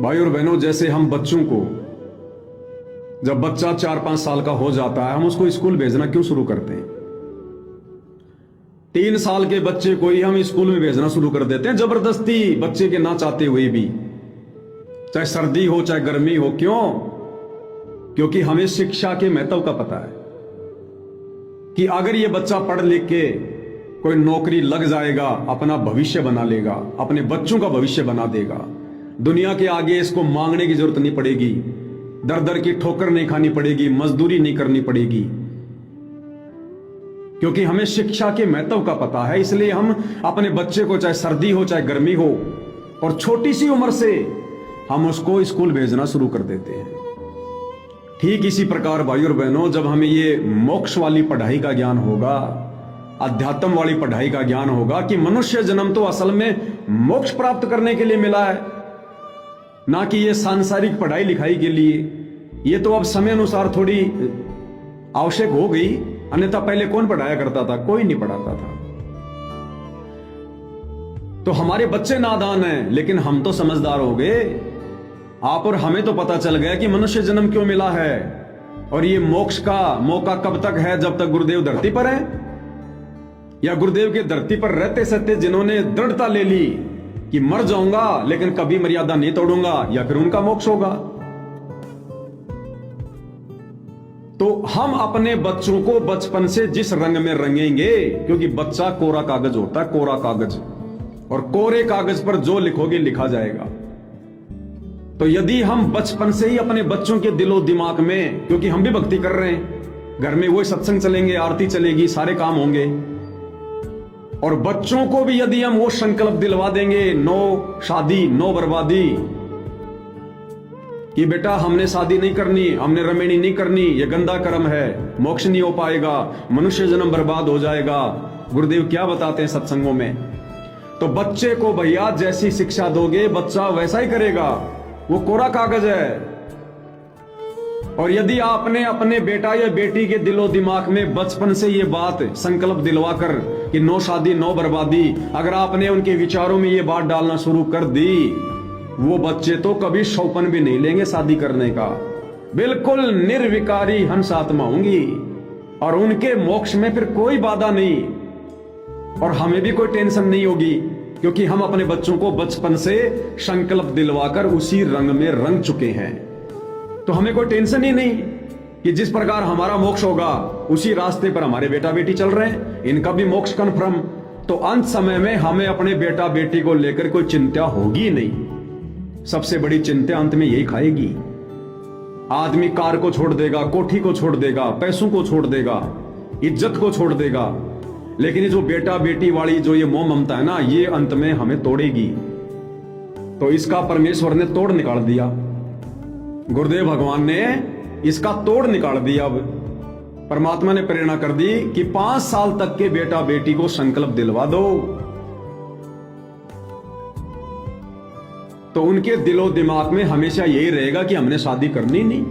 भाई और बहनों, जैसे हम बच्चों को, जब बच्चा 4-5 साल का हो जाता है, हम उसको स्कूल भेजना क्यों शुरू करते हैं? 3 साल के बच्चे को ही हम स्कूल में भेजना शुरू कर देते हैं, जबरदस्ती, बच्चे के ना चाहते हुए भी, चाहे सर्दी हो चाहे गर्मी हो। क्यों? क्योंकि हमें शिक्षा के महत्व का पता है कि अगर ये बच्चा पढ़ लिख के कोई नौकरी लग जाएगा, अपना भविष्य बना लेगा, अपने बच्चों का भविष्य बना देगा, दुनिया के आगे इसको मांगने की जरूरत नहीं पड़ेगी, दर दर की ठोकर नहीं खानी पड़ेगी, मजदूरी नहीं करनी पड़ेगी, क्योंकि हमें शिक्षा के महत्व का पता है। इसलिए हम अपने बच्चे को, चाहे सर्दी हो चाहे गर्मी हो, और छोटी सी उम्र से हम उसको स्कूल भेजना शुरू कर देते हैं। ठीक इसी प्रकार भाई और बहनों, जब हमें ये मोक्ष वाली पढ़ाई का ज्ञान होगा, अध्यात्म वाली पढ़ाई का ज्ञान होगा कि मनुष्य जन्म तो असल में मोक्ष प्राप्त करने के लिए मिला है, ना कि ये सांसारिक पढ़ाई लिखाई के लिए। ये तो अब समय अनुसार थोड़ी आवश्यक हो गई, अन्यथा पहले कौन पढ़ाया करता था? कोई नहीं पढ़ाता था। तो हमारे बच्चे नादान हैं, लेकिन हम तो समझदार हो गए। आप और हमें तो पता चल गया कि मनुष्य जन्म क्यों मिला है, और ये मोक्ष का मौका कब तक है? जब तक गुरुदेव धरती पर है, या गुरुदेव के धरती पर रहते सत्य जिन्होंने दृढ़ता ले ली कि मर जाऊंगा लेकिन कभी मर्यादा नहीं तोड़ूंगा, या फिर उनका मोक्ष होगा। तो हम अपने बच्चों को बचपन से जिस रंग में रंगेंगे, क्योंकि बच्चा कोरा कागज होता है, कोरा कागज, और कोरे कागज पर जो लिखोगे लिखा जाएगा। तो यदि हम बचपन से ही अपने बच्चों के दिलो दिमाग में, क्योंकि हम भी भक्ति कर रहे हैं, घर में वही सत्संग चलेंगे, आरती चलेगी, सारे काम होंगे, और बच्चों को भी यदि हम वो संकल्प दिलवा देंगे, नो शादी नो बर्बादी, कि बेटा हमने शादी नहीं करनी, हमने रमेणी नहीं करनी, ये गंदा कर्म है, मोक्ष नहीं हो पाएगा, मनुष्य जन्म बर्बाद हो जाएगा, गुरुदेव क्या बताते हैं सत्संगों में, तो बच्चे को भैया जैसी शिक्षा दोगे बच्चा वैसा ही करेगा। वो कोरा कागज है। और यदि आपने अपने बेटा या बेटी के दिलो दिमाग में बचपन से ये बात संकल्प दिलवाकर कि नो शादी नो बर्बादी, अगर आपने उनके विचारों में ये बात डालना शुरू कर दी, वो बच्चे तो कभी शौपन भी नहीं लेंगे शादी करने का, बिल्कुल निर्विकारी हंस आत्मा होंगी, और उनके मोक्ष में फिर कोई बाधा नहीं, और हमें भी कोई टेंशन नहीं होगी, क्योंकि हम अपने बच्चों को बचपन से संकल्प दिलवाकर उसी रंग में रंग चुके हैं। तो हमें कोई टेंशन ही नहीं कि जिस प्रकार हमारा मोक्ष होगा उसी रास्ते पर हमारे बेटा बेटी चल रहे हैं, इनका भी मोक्ष कन्फर्म। तो अंत समय में हमें अपने बेटा बेटी को लेकर कोई चिंता होगी नहीं। सबसे बड़ी चिंता अंत में यही खाएगी। आदमी कार को छोड़ देगा, कोठी को छोड़ देगा, पैसों को छोड़ देगा, इज्जत को छोड़ देगा, लेकिन ये जो बेटा बेटी वाली जो ये मोह ममता है ना, ये अंत में हमें तोड़ेगी। तो इसका परमेश्वर ने तोड़ निकाल दिया, गुरुदेव भगवान ने इसका तोड़ निकाल दिया। अब परमात्मा ने प्रेरणा कर दी कि 5 साल तक के बेटा बेटी को संकल्प दिलवा दो, तो उनके दिलो दिमाग में हमेशा यही रहेगा कि हमने शादी करनी नहीं,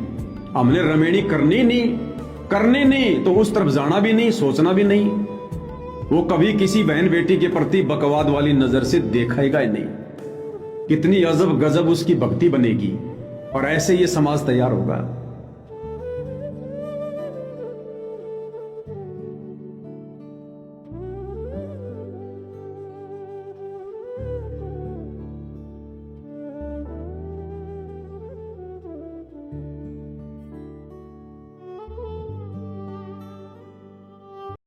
हमने रमेणी करनी नहीं, तो उस तरफ जाना भी नहीं, सोचना भी नहीं। वो कभी किसी बहन बेटी के प्रति बकवाद वाली नजर से देखेगा ही नहीं। कितनी अजब गजब उसकी भक्ति बनेगी, और ऐसे ये समाज तैयार होगा।